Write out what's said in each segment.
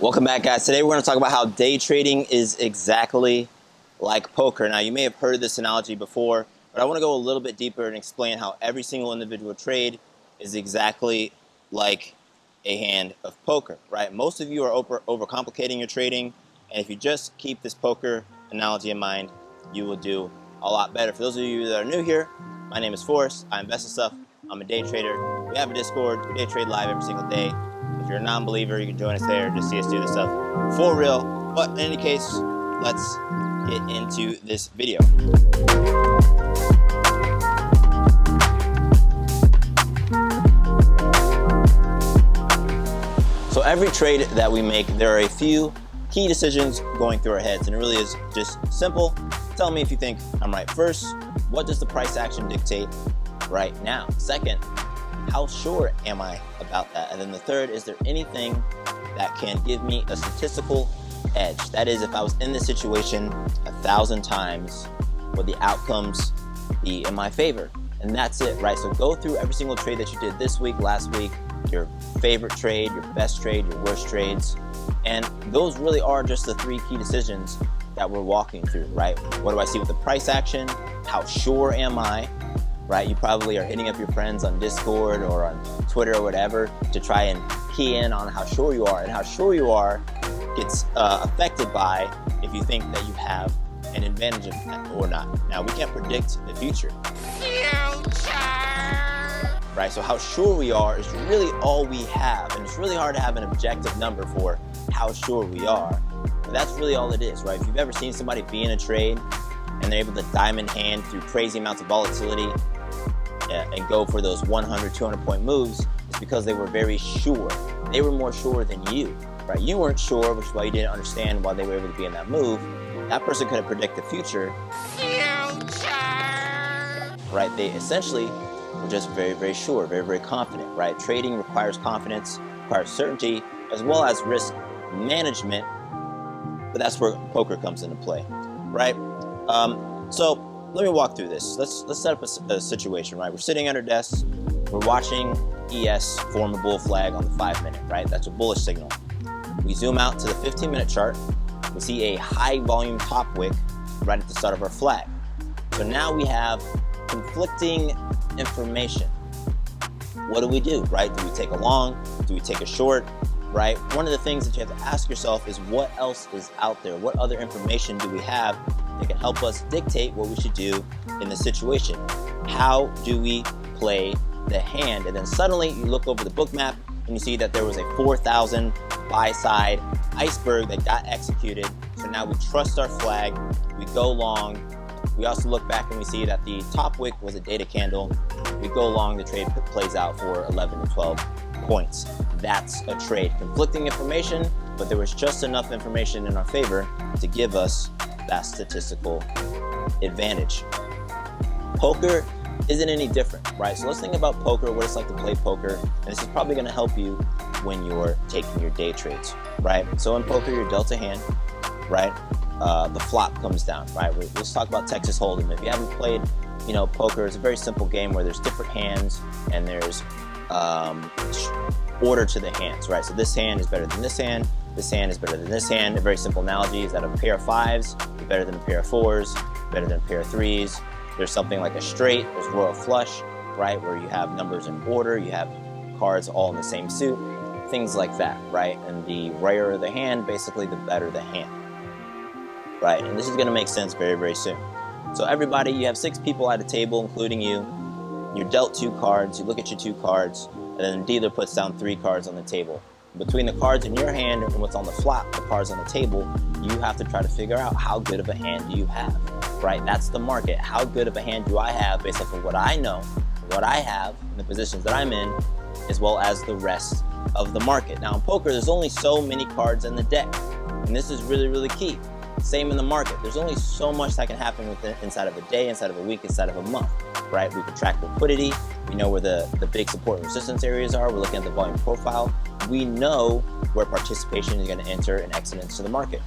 Welcome back, guys. Today we're going to talk about how day trading is exactly like poker. Now, you may have heard this analogy before, but I want to go a little bit deeper and explain how every single individual trade is exactly like a hand of poker, right? Most of you are overcomplicating your trading, and if you just keep this poker analogy in mind, you will do a lot better. For those of you that are new here, my name is Forrest. I invest in stuff. I'm a day trader. We have a Discord. We day trade live every single day. If you're a non-believer, you can join us there to see us do this stuff for real. But in any case, let's get into this video. So every trade that we make, there are a few key decisions going through our heads, and it really is just simple. Tell me if you think I'm right. First, what does the price action dictate right now? Second, how sure am I about that? And then the third, is there anything that can give me a statistical edge? That is, if I was in this situation 1,000 times, would the outcomes be in my favor? And that's it, right? So go through every single trade that you did this week, last week, your favorite trade, your best trade, your worst trades. And those really are just the three key decisions that we're walking through, right? What do I see with the price action? How sure am I? Right? You probably are hitting up your friends on Discord or on Twitter or whatever to try and key in on how sure you are. And how sure you are gets affected by if you think that you have an advantage of that or not. Now, we can't predict the future. Right? So how sure we are is really all we have. And it's really hard to have an objective number for how sure we are. But that's really all it is, right? If you've ever seen somebody be in a trade and they're able to diamond hand through crazy amounts of volatility and go for those 100, 200 point moves, it's because they were very sure. They were more sure than you, right? You weren't sure, which is why you didn't understand why they were able to be in that move. That person couldn't predict the future. Right? They essentially were just very, very sure, very, very confident, right? Trading requires confidence, requires certainty, as well as risk management. But that's where poker comes into play, right? So let me walk through this. Let's set up a situation, right? We're sitting at our desks. We're watching ES form a bull flag on the 5-minute, right? That's a bullish signal. We zoom out to the 15-minute chart. We see a high volume top wick right at the start of our flag. So now we have conflicting information. What do we do, right? Do we take a long? Do we take a short? Right? One of the things that you have to ask yourself is, what else is out there? What other information do we have that can help us dictate what we should do in the situation? How do we play the hand? And then suddenly you look over the book map and you see that there was a 4,000 buy-side iceberg that got executed. So now we trust our flag, we go long. We also look back and we see that the top wick was a data candle. We go long, the trade plays out for 11 to 12 points. That's a trade. Conflicting information, but there was just enough information in our favor to give us that statistical advantage. Poker isn't any different, right? So let's think about poker, what it's like to play poker, and this is probably going to help you when you're taking your day trades, right? So in poker, you're dealt a hand, right? The flop comes down, right? Let's talk about Texas Hold'em. If you haven't played, poker, it's a very simple game where there's different hands and there's order to the hands, right? So this hand is better than this hand is better than this hand. A very simple analogy is that a pair of fives is better than a pair of fours, better than a pair of threes. There's something like a straight, there's royal flush, right? Where you have numbers in order, you have cards all in the same suit, things like that, right? And the rarer the hand, basically the better the hand, right? And this is gonna make sense very, very soon. So everybody, you have 6 people at a table, including you. You're dealt 2 cards, you look at your 2 cards, and then the dealer puts down 3 cards on the table. Between the cards in your hand and what's on the flop, the cards on the table, you have to try to figure out how good of a hand do you have, right? That's the market. How good of a hand do I have based off of what I know, what I have, and the positions that I'm in, as well as the rest of the market. Now in poker, there's only so many cards in the deck, and this is really, really key. Same in the market. There's only so much that can happen inside of a day, inside of a week, inside of a month, right? We can track liquidity. We know where the big support and resistance areas are. We're looking at the volume profile. We know where participation is going to enter and exit into the market.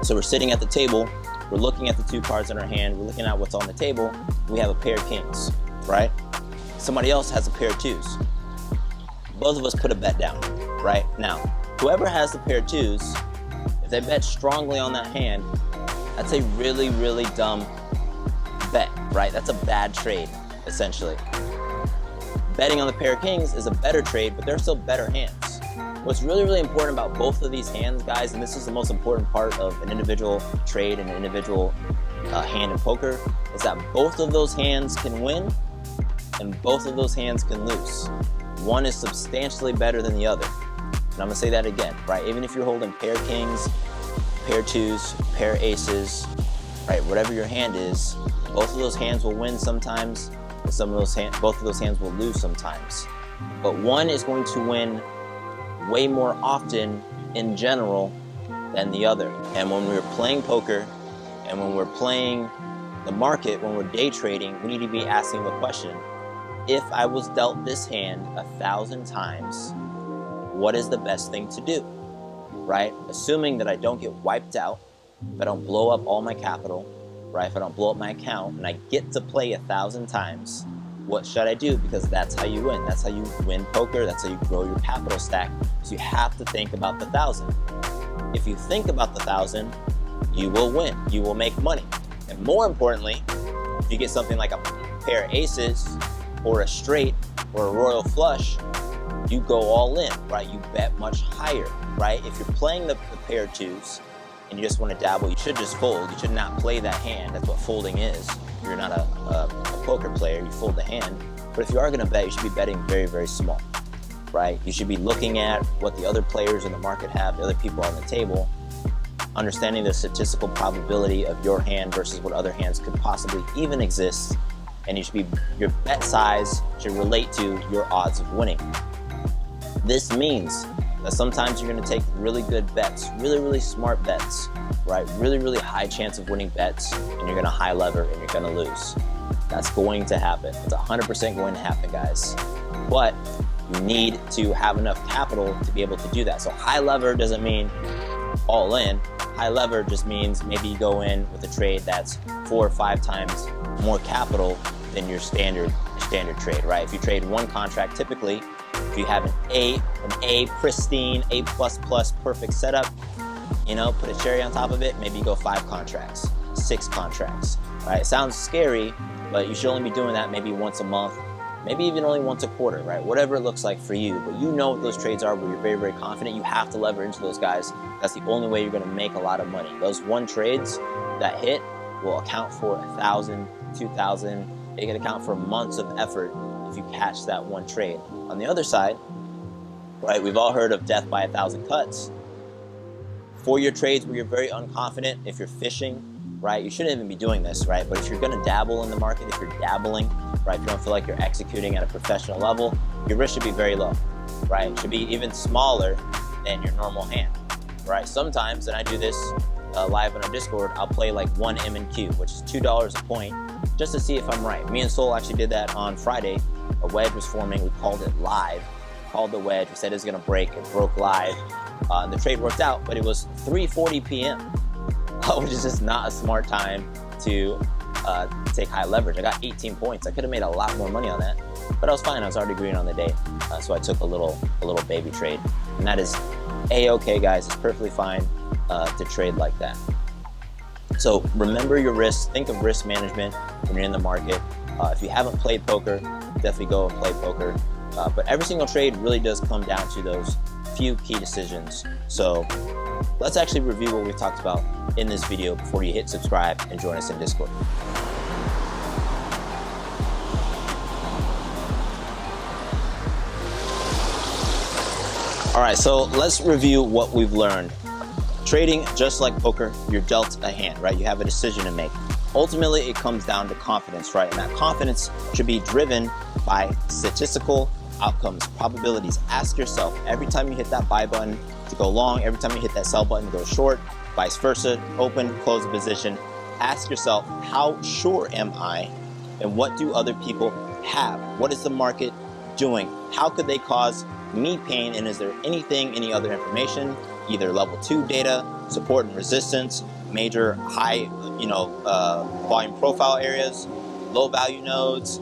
So we're sitting at the table. We're looking at the 2 cards in our hand. We're looking at what's on the table. We have a pair of kings, right? Somebody else has a pair of 2s. Both of us put a bet down, right? Now, whoever has the pair of twos, if they bet strongly on that hand, that's a really, really dumb bet, right? That's a bad trade, essentially. Betting on the pair of kings is a better trade, but they're still better hands. What's really, really important about both of these hands, guys, and this is the most important part of an individual trade and an individual hand in poker, is that both of those hands can win and both of those hands can lose. One is substantially better than the other. And I'm gonna say that again, right? Even if you're holding pair kings, pair twos, pair aces, right? Whatever your hand is, both of those hands will win sometimes, and both of those hands will lose sometimes. But one is going to win way more often in general than the other. And when we're playing poker and when we're playing the market, when we're day trading, we need to be asking the question, if I was dealt this hand 1,000 times, what is the best thing to do, right? Assuming that I don't get wiped out, if I don't blow up all my capital, right? If I don't blow up my account and I get to play 1,000 times, what should I do? Because that's how you win. That's how you win poker. That's how you grow your capital stack. So you have to think about the 1,000. If you think about the 1,000, you will win. You will make money. And more importantly, if you get something like a pair of aces or a straight or a royal flush, you go all in, right? You bet much higher, right? If you're playing the pair of twos and you just want to dabble, you should just fold. You should not play that hand. That's what folding is. You're not a poker player, you fold the hand. But if you are going to bet, you should be betting very, very small, right? You should be looking at what the other players in the market have, the other people on the table, understanding the statistical probability of your hand versus what other hands could possibly even exist. And your bet size should relate to your odds of winning. This means that sometimes you're going to take really good bets, really, really smart bets, right? Really, really high chance of winning bets, and you're going to high lever and you're going to lose. That's going to happen. It's 100% going to happen, guys. But you need to have enough capital to be able to do that. So high lever doesn't mean all in. High lever just means maybe you go in with a trade that's 4 or 5 times more capital than your standard trade, right? If you trade one contract, typically, if you have an A pristine, A++ perfect setup, you know, put a cherry on top of it, maybe you go 5 contracts, 6 contracts, right? It sounds scary, but you should only be doing that maybe once a month, maybe even only once a quarter, right? Whatever it looks like for you, but you know what those trades are where you're very, very confident. You have to lever into those guys. That's the only way you're gonna make a lot of money. Those one trades that hit will account for 1,000, 2,000. It can account for months of effort if you catch that one trade. On the other side, right, we've all heard of death by 1,000 cuts. For your trades where you're very unconfident, if you're fishing, right, you shouldn't even be doing this, right? But if you're gonna dabble in the market, if you're dabbling, right, if you don't feel like you're executing at a professional level, your risk should be very low, right? It should be even smaller than your normal hand, right? Sometimes, and I do this live on our Discord, I'll play like 1 M&Q, which is $2 a point, just to see if I'm right. Me and Soul actually did that on Friday. A wedge was forming, we called it live. Called the wedge, we said it was gonna break, it broke live. The trade worked out, but it was 3:40 p.m., which is just not a smart time to take high leverage. I got 18 points. I could have made a lot more money on that, but I was fine. I was already green on the day, so I took a little baby trade, and that is a-okay, guys. It's perfectly fine to trade like that. So remember your risks. Think of risk management when you're in the market. If you haven't played poker, definitely go and play poker. But every single trade really does come down to those few key decisions. So let's actually review what we talked about in this video before you hit subscribe and join us in Discord. All right, so let's review what we've learned. Trading, just like poker, you're dealt a hand, right? You have a decision to make. Ultimately, it comes down to confidence, right? And that confidence should be driven by statistical outcomes, probabilities. Ask yourself, every time you hit that buy button to go long, every time you hit that sell button to go short, vice versa, open, close the position, ask yourself, how sure am I, and what do other people have? What is the market doing? How could they cause me pain, and is there any other information, either level 2 data, support and resistance, major high volume profile areas, low value nodes,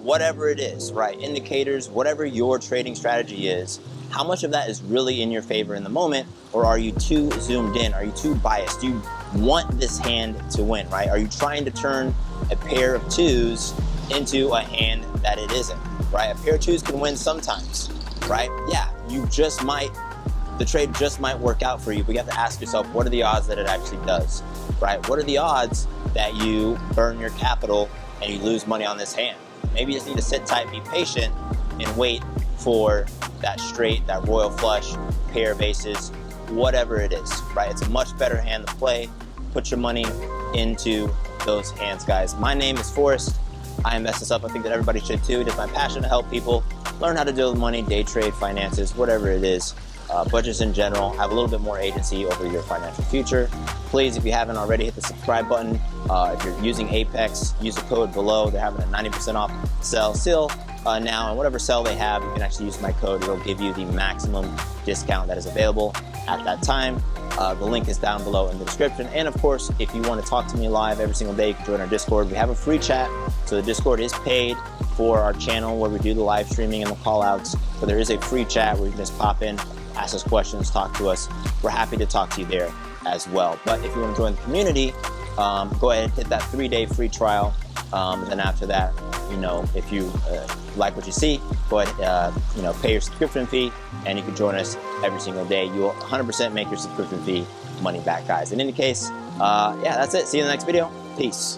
whatever it is, right? Indicators, whatever your trading strategy is, how much of that is really in your favor in the moment, or are you too zoomed in? Are you too biased? Do you want this hand to win, right? Are you trying to turn a pair of twos into a hand that it isn't, right? A pair of twos can win sometimes, right? Yeah, the trade just might work out for you, but you have to ask yourself, what are the odds that it actually does, right? What are the odds that you burn your capital and you lose money on this hand? Maybe you just need to sit tight, be patient, and wait for that straight, that royal flush, pair of aces, whatever it is, right? It's a much better hand to play. Put your money into those hands, guys. My name is Forrest. I invest this up. I think that everybody should too. It is my passion to help people learn how to deal with money, day trade, finances, whatever it is, budgets in general, have a little bit more agency over your financial future. Please, if you haven't already, hit the subscribe button. If you're using Apex, use the code below. They're having a 90% off sale still now, and whatever sale they have, you can actually use my code. It'll give you the maximum discount that is available at that time. The link is down below in the description. And of course, if you want to talk to me live every single day, you can join our Discord. We have a free chat. So the Discord is paid for our channel where we do the live streaming and the call outs. But there is a free chat where you can just pop in, ask us questions, talk to us. We're happy to talk to you there as well. But if you want to join the community, go ahead and hit that 3-day free trial. Then after that, if you like what you see, go ahead, pay your subscription fee, and you can join us every single day. You will 100% make your subscription fee money back, guys. In any case, yeah, that's it. See you in the next video. Peace.